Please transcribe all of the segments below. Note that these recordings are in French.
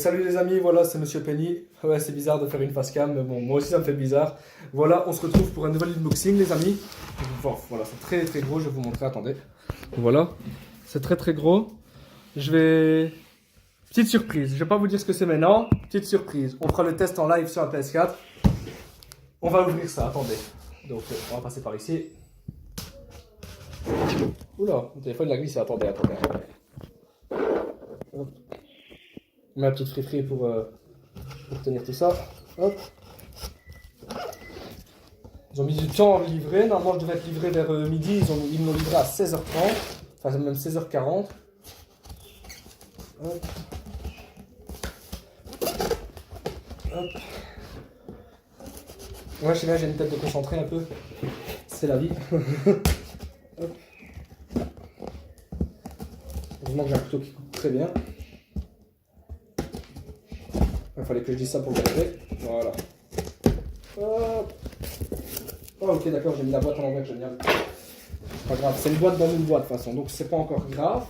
Salut les amis, voilà c'est Monsieur Penny. Ouais, c'est bizarre de faire une face cam, mais bon, moi aussi ça me fait bizarre. Voilà, on se retrouve pour un nouvel unboxing les amis. Bon, voilà, c'est très très gros, je vais vous montrer, attendez. Voilà, c'est très très gros. Je vais... Petite surprise, je vais pas vous dire ce que c'est maintenant. Petite surprise, on fera le test en live sur la PS4. On va ouvrir ça, attendez. Donc on va passer par ici. Oula, mon téléphone il a glissé, attendez. Hop. Ma petite friterie pour tenir tout ça. Hop. Ils ont mis du temps à me livrer. Normalement, je devais être livré vers midi. Ils m'ont livré à 16h30. Enfin, même 16h40. Hop. Hop. Ouais, je sais bien, j'ai une tête de concentré un peu. C'est la vie. Hop. Heureusement que j'ai un couteau qui coupe très bien. Il fallait que je dise ça pour le garder. Voilà. Hop. Oh, ok, d'accord, j'ai mis la boîte à l'envers, génial. Pas grave, c'est une boîte dans une boîte de toute façon, donc c'est pas encore grave.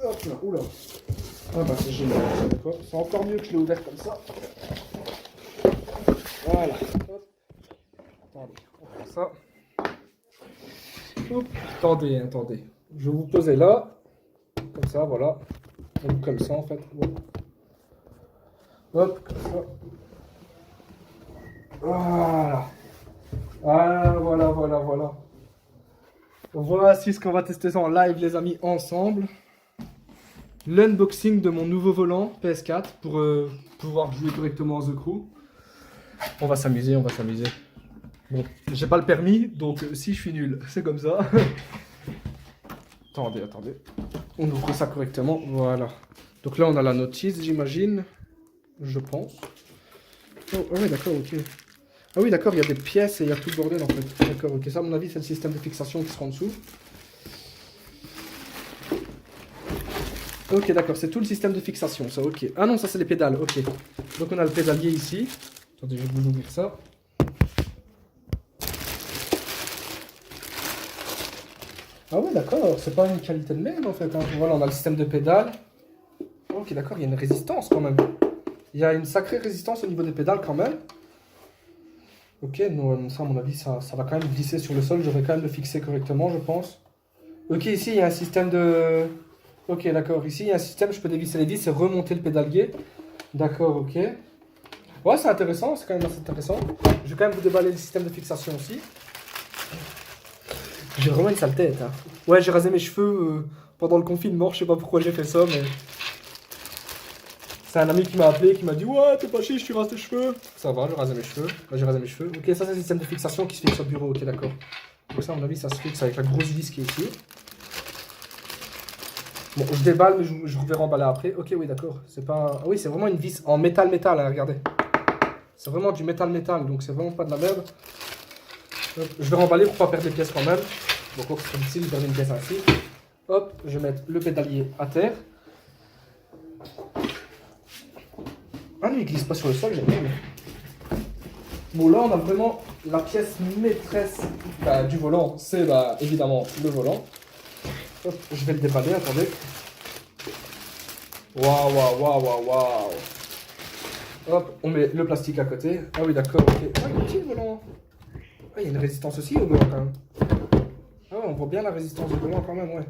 Hop là, oula. Ah bah c'est génial, c'est encore mieux que je l'ai ouvert comme ça. Voilà. Hop. Attendez, on fait ça. Hop. Attendez. Je vais vous poser là. Comme ça, voilà. Donc, comme ça en fait. Hop, comme ça. Voilà. Voilà. Voici ce qu'on va tester en live, les amis, ensemble. L'unboxing de mon nouveau volant PS4 pour pouvoir jouer correctement à The Crew. On va s'amuser. Bon, j'ai pas le permis, donc si je suis nul, c'est comme ça. Attendez. On ouvre ça correctement, voilà. Donc là, on a la notice, j'imagine. Je pense. Oh, ouais, d'accord, ok. Ah oui, d'accord, il y a des pièces et il y a tout le bordel en fait. D'accord, ok. Ça, à mon avis, c'est le système de fixation qui sera en dessous. Ok, d'accord, c'est tout le système de fixation, ça, ok. Ah non, ça, c'est les pédales, ok. Donc, on a le pédalier ici. Attendez, je vais vous ouvrir ça. Ah ouais, d'accord, c'est pas une qualité de merde en fait. Hein. Voilà, on a le système de pédales. Ok, d'accord, il y a une résistance quand même. Il y a une sacrée résistance au niveau des pédales quand même. Ok, non, ça à mon avis, ça va quand même glisser sur le sol. Je vais quand même le fixer correctement, je pense. Ok, ici, il y a un système de... Ok, d'accord, ici, il y a un système, je peux dévisser les vis et remonter le pédalier. D'accord, ok. Ouais, c'est intéressant, c'est quand même assez intéressant. Je vais quand même vous déballer le système de fixation aussi. J'ai vraiment une sale tête. Hein. Ouais, j'ai rasé mes cheveux pendant le confinement. Je sais pas pourquoi j'ai fait ça, mais... C'est un ami qui m'a appelé, qui m'a dit « Ouais, t'es pas chiche, tu rases tes cheveux !» Ça va, j'ai rasé mes cheveux. Ouais, j'ai rasé mes cheveux. Ok, ça c'est le système de fixation qui se fixe sur le bureau. Ok, d'accord. Donc ça, à mon avis, ça se fixe avec la grosse vis qui est ici. Bon, je déballe, mais je vais remballer après. Ok, oui, d'accord. C'est pas... Ah oui, c'est vraiment une vis en métal, hein, regardez. C'est vraiment du métal, donc c'est vraiment pas de la merde. Je vais remballer pour pas perdre les pièces quand même. Donc c'est difficile de perdre une pièce ainsi. Hop, je vais mettre le pédalier à terre. Ah non, il glisse pas sur le sol, j'ai bien. Bon, là on a vraiment la pièce maîtresse du volant. C'est évidemment le volant. Hop, je vais le déballer, attendez. Waouh. Hop, on met le plastique à côté. Ah oui, d'accord, ok. Ah, il est petit le volant. Ah, il y a une résistance aussi au volant quand même. Ah ouais, on voit bien la résistance du volant quand même, ouais.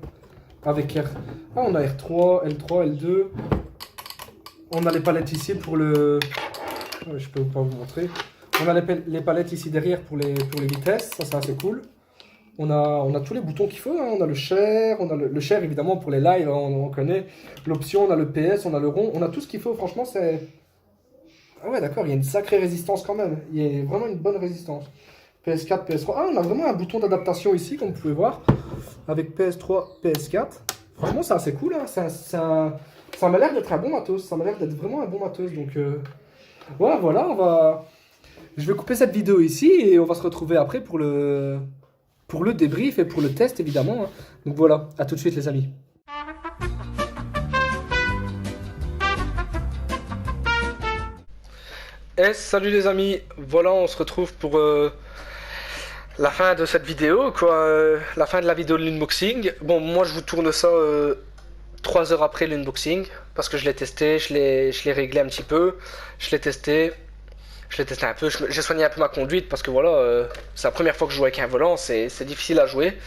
Avec R. Ah, on a R3, L3, L2. On a les palettes ici pour le... Ouais, je peux pas vous montrer. On a les palettes ici derrière pour les vitesses. Ça, c'est assez cool. On a tous les boutons qu'il faut. Hein. On a le share. On a le share, évidemment, pour les lives. Hein, on connaît l'option. On a le PS. On a le rond. On a tout ce qu'il faut. Franchement, c'est... Ah ouais, d'accord. Il y a une sacrée résistance quand même. Il y a vraiment une bonne résistance. PS4, PS3. Ah, on a vraiment un bouton d'adaptation ici, comme vous pouvez voir. Avec PS3, PS4. Franchement, c'est assez cool. Hein. Ça m'a l'air d'être un bon matos. Ça m'a l'air d'être vraiment un bon matos. Donc, ouais, voilà. Je vais couper cette vidéo ici et on va se retrouver après pour le débrief et pour le test, évidemment. Hein. Donc voilà, à tout de suite, les amis. Salut les amis. Voilà, on se retrouve pour... la fin de cette vidéo, quoi, la fin de la vidéo de l'unboxing. Bon, moi je vous tourne ça 3 heures après l'unboxing, parce que je l'ai testé, je l'ai réglé un petit peu, je l'ai testé. Je l'ai testé un peu, j'ai soigné un peu ma conduite parce que voilà, c'est la première fois que je joue avec un volant, c'est difficile à jouer.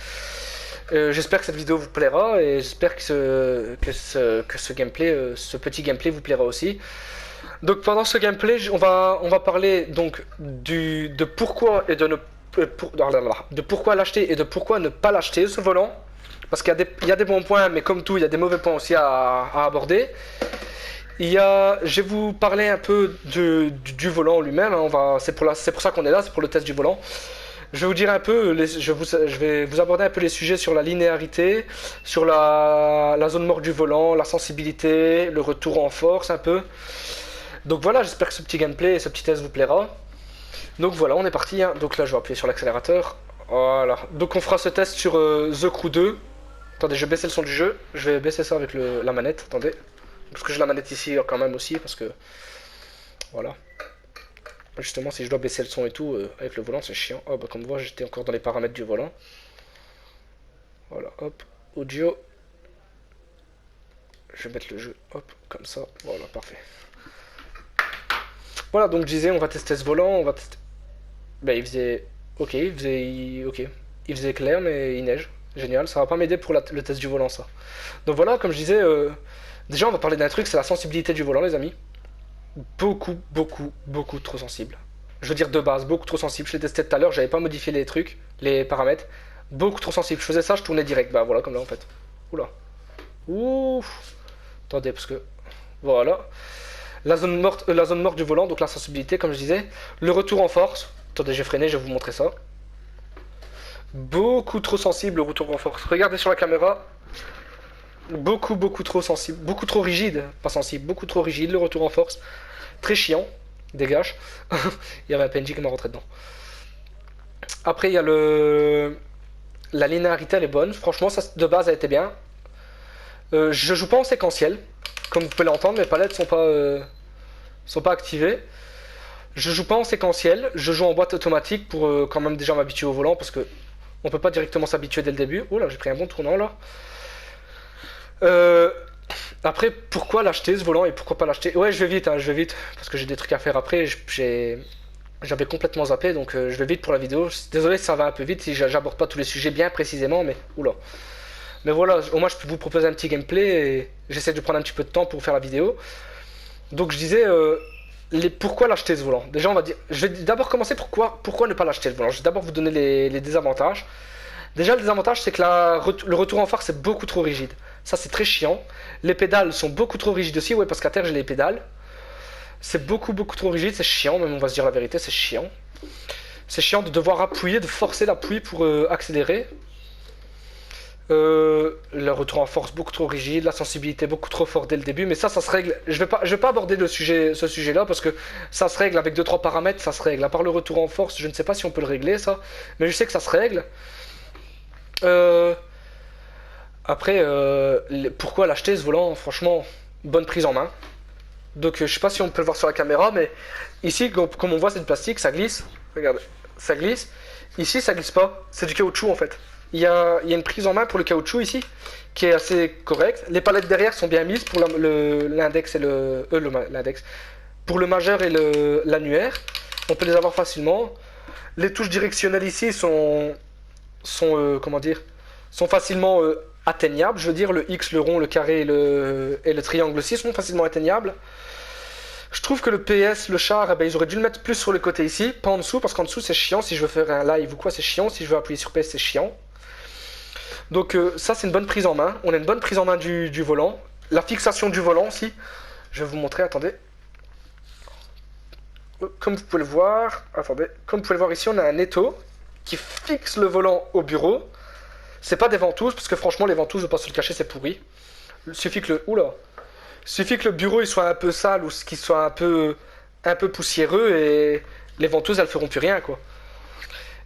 J'espère que cette vidéo vous plaira et j'espère que ce gameplay, ce petit gameplay vous plaira aussi. Donc pendant ce gameplay, on va parler donc de pourquoi et de ne de pourquoi l'acheter et de pourquoi ne pas l'acheter ce volant. Parce qu'il y a des bons points, mais comme tout, il y a des mauvais points aussi à aborder. Je vais vous parler un peu du volant lui-même. Hein. C'est pour ça qu'on est là, c'est pour le test du volant. Je vais vous dire un peu, je vais vous aborder un peu les sujets sur la linéarité, sur la zone morte du volant, la sensibilité, le retour en force un peu. Donc voilà, j'espère que ce petit gameplay et ce petit test vous plaira. Donc voilà, on est parti. Hein. Donc là, je vais appuyer sur l'accélérateur. Voilà. Donc on fera ce test sur The Crew 2. Attendez, je vais baisser le son du jeu. Je vais baisser ça avec la manette. Attendez. Parce que j'ai la manette ici quand même aussi, parce que... Voilà. Justement, si je dois baisser le son et tout, avec le volant, c'est chiant. Oh, bah comme vous voyez, j'étais encore dans les paramètres du volant. Voilà, hop, audio. Je vais mettre le jeu, hop, comme ça. Voilà, parfait. Voilà, donc je disais, on va tester ce volant, on va tester... Bah, il faisait... Ok, Ok. Il faisait clair, mais il neige. Génial, ça va pas m'aider pour le test du volant, ça. Donc voilà, comme je disais... Déjà, on va parler d'un truc, c'est la sensibilité du volant, les amis. Beaucoup trop sensible. Je veux dire de base, beaucoup trop sensible. Je l'ai testé tout à l'heure, j'avais pas modifié les trucs, les paramètres. Beaucoup trop sensible. Je faisais ça, je tournais direct. Bah voilà, comme là en fait. Oula. Ouf. Attendez, parce que. Voilà. La zone morte du volant, donc la sensibilité, comme je disais. Le retour en force. Attendez, j'ai freiné, je vais vous montrer ça. Beaucoup trop sensible, le retour en force. Regardez sur la caméra. Beaucoup trop sensible, beaucoup trop rigide, pas sensible, beaucoup trop rigide, le retour en force, très chiant, dégage. Il y avait un PNJ qui m'a rentré dedans. Après il y a la linéarité, elle est bonne, franchement ça, de base elle était bien. Je joue pas en séquentiel, comme vous pouvez l'entendre, mes palettes sont pas activées. Je joue pas en séquentiel, je joue en boîte automatique pour quand même déjà m'habituer au volant, parce que on peut pas directement s'habituer dès le début. Oh là, j'ai pris un bon tournant là. Après, pourquoi l'acheter ce volant et pourquoi pas l'acheter? Ouais, je vais vite, parce que j'ai des trucs à faire après. J'avais complètement zappé, donc je vais vite pour la vidéo. Désolé si ça va un peu vite, si j'aborde pas tous les sujets bien précisément, mais oula. Mais voilà, au moins je peux vous proposer un petit gameplay et j'essaie de prendre un petit peu de temps pour faire la vidéo. Donc je disais, pourquoi l'acheter ce volant? Déjà, on va dire, je vais d'abord commencer pourquoi ne pas l'acheter le volant. Je vais d'abord vous donner les désavantages. Déjà, le désavantage, c'est que le retour en force est beaucoup trop rigide. Ça, c'est très chiant. Les pédales sont beaucoup trop rigides aussi. Ouais, parce qu'à terre, j'ai les pédales. C'est beaucoup trop rigide. C'est chiant, même on va se dire la vérité, c'est chiant. C'est chiant de devoir appuyer, de forcer l'appui pour accélérer. Le retour en force beaucoup trop rigide, la sensibilité beaucoup trop forte dès le début. Mais ça se règle. Je vais pas aborder ce sujet-là parce que ça se règle avec 2-3 paramètres. Ça se règle. À part le retour en force, je ne sais pas si on peut le régler, ça. Mais je sais que ça se règle. Après, pourquoi l'acheter ce volant? Franchement, bonne prise en main. Donc je sais pas si on peut le voir sur la caméra, mais ici, comme on voit, c'est du plastique, ça glisse. Regardez, ça glisse. Ici, ça glisse pas. C'est du caoutchouc en fait. Il y a une prise en main pour le caoutchouc ici, qui est assez correcte. Les palettes derrière sont bien mises pour l'index et l'index. Pour le majeur et l'annuaire, on peut les avoir facilement. Les touches directionnelles ici sont comment dire, sont facilement atteignables. Je veux dire, le X, le rond, le carré et le triangle aussi sont facilement atteignables. Je trouve que le PS, le char, eh ben, ils auraient dû le mettre plus sur le côté ici, pas en dessous, parce qu'en dessous c'est chiant. Si je veux faire un live ou quoi, c'est chiant. Si je veux appuyer sur PS, c'est chiant. Donc ça, c'est une bonne prise en main. On a une bonne prise en main du volant. La fixation du volant aussi. Je vais vous montrer, attendez. Comme vous pouvez le voir, attendez. Comme vous pouvez le voir ici, on a un étau qui fixe le volant au bureau. C'est pas des ventouses, parce que franchement, les ventouses, je vais pas se le cacher, c'est pourri. Il suffit que le bureau il soit un peu sale ou qu'il soit un peu poussiéreux et les ventouses elles feront plus rien quoi.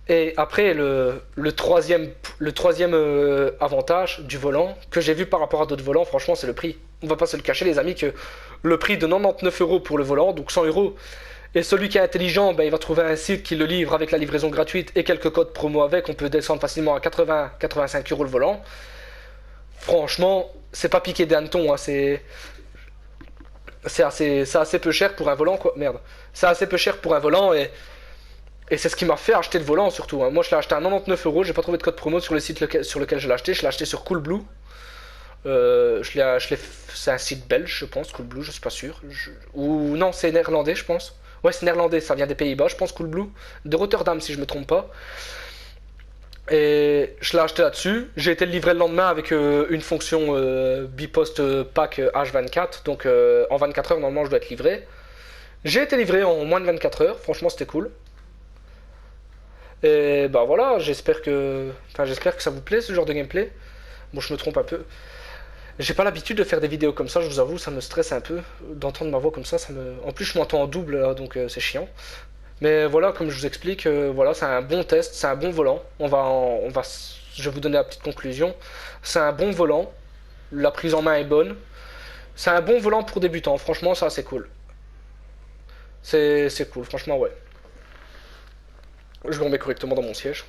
Et après le troisième avantage du volant que j'ai vu par rapport à d'autres volants, franchement c'est le prix. On va pas se le cacher les amis que le prix de 99 € pour le volant, donc 100 €. Et celui qui est intelligent, ben, il va trouver un site qui le livre avec la livraison gratuite et quelques codes promo avec. On peut descendre facilement à 80-85 € le volant. Franchement, c'est pas piqué des hannetons, hein, c'est assez peu cher pour un volant, quoi. Merde. C'est assez peu cher pour un volant et c'est ce qui m'a fait acheter le volant surtout, hein. Moi je l'ai acheté à 99 €, j'ai pas trouvé de code promo sur le site sur lequel je l'ai acheté sur Coolblue. C'est un site belge, je pense, Coolblue, je suis pas sûr. Ou non, c'est néerlandais, je pense. Ouais, c'est néerlandais, ça vient des Pays-Bas, je pense, Coolblue. De Rotterdam, si je me trompe pas. Et je l'ai acheté là-dessus. J'ai été livré le lendemain avec une fonction Bipost Pack H24. Donc en 24 heures, normalement, je dois être livré. J'ai été livré en moins de 24 heures. Franchement, c'était cool. Et bah voilà, j'espère que ça vous plaît ce genre de gameplay. Bon, je me trompe un peu. J'ai pas l'habitude de faire des vidéos comme ça, je vous avoue, ça me stresse un peu d'entendre ma voix comme ça. En plus, je m'entends en double, là, donc c'est chiant. Mais voilà, comme je vous explique, voilà, c'est un bon test, c'est un bon volant. Je vais vous donner la petite conclusion. C'est un bon volant, la prise en main est bonne. C'est un bon volant pour débutants, franchement, ça c'est cool. C'est cool, franchement, ouais. Je me remets correctement dans mon siège.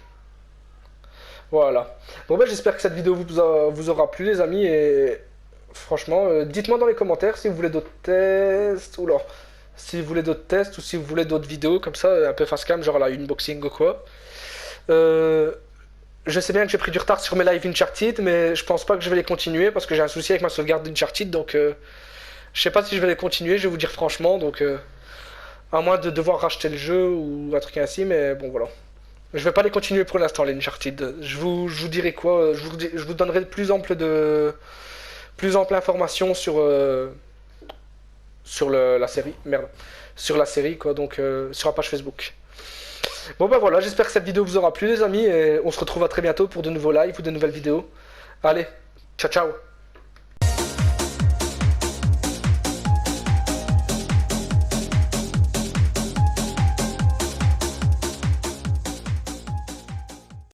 Voilà. Bon ben j'espère que cette vidéo vous aura plu les amis et franchement dites-moi dans les commentaires si vous voulez d'autres tests ou alors si vous voulez d'autres tests ou si vous voulez d'autres vidéos comme ça un peu face cam genre la unboxing ou quoi. Je sais bien que j'ai pris du retard sur mes lives Uncharted mais je pense pas que je vais les continuer parce que j'ai un souci avec ma sauvegarde d'Uncharted donc je sais pas si je vais les continuer, je vais vous dire franchement donc à moins de devoir racheter le jeu ou un truc ainsi mais bon voilà. Je vais pas les continuer pour l'instant, les Uncharted. Je vous dirai quoi je vous donnerai plus ample information sur la série. Merde. Sur la série, quoi, donc sur la page Facebook. Bon, bah voilà, j'espère que cette vidéo vous aura plu, les amis, et on se retrouve à très bientôt pour de nouveaux lives ou de nouvelles vidéos. Allez, ciao, ciao!